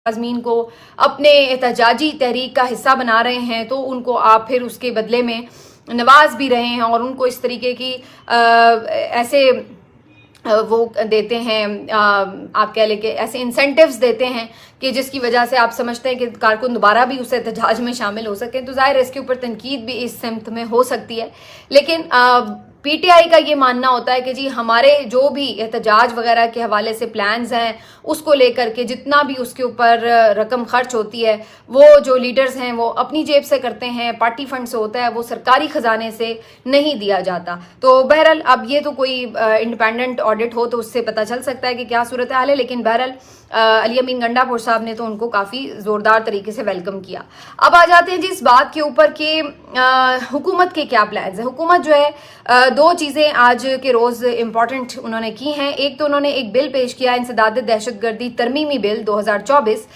आज़मीन को अपने एहतजाजी तहरीक का हिस्सा बना रहे हैं तो उनको आप फिर उसके बदले में नवाज भी रहे हैं और उनको इस तरीके की ऐसे वो देते हैं, आप कह लें कि ऐसे इंसेंटिव्स देते हैं कि जिसकी वजह से आप समझते हैं कि कारकुन दोबारा भी उस एहतजाज में शामिल हो सकें। तो ज़ाहिर है इसके ऊपर तनकीद भी इस सिमत में हो सकती है, लेकिन पीटीआई का ये मानना होता है कि जी हमारे जो भी एहतजाज वगैरह के हवाले से प्लान्स हैं उसको लेकर के जितना भी उसके ऊपर रकम खर्च होती है वो जो लीडर्स हैं वो अपनी जेब से करते हैं, पार्टी फंड से होता है, वो सरकारी खजाने से नहीं दिया जाता। तो बहरहाल अब ये तो कोई इंडिपेंडेंट ऑडिट हो तो उससे पता चल सकता है कि क्या सूरत हाल है, लेकिन बहरहाल अली अमीन गंडापुर साहब ने तो उनको काफ़ी ज़ोरदार तरीके से वेलकम किया। अब आ जाते हैं जी इस बात के ऊपर कि हुकूमत के क्या प्लान्स हैं। हुकूमत जो है दो चीज़ें आज के रोज़ इम्पॉर्टेंट उन्होंने की हैं। एक तो उन्होंने एक बिल पेश किया, इंसदाद दहशतगर्दी तरमीमी बिल 2024,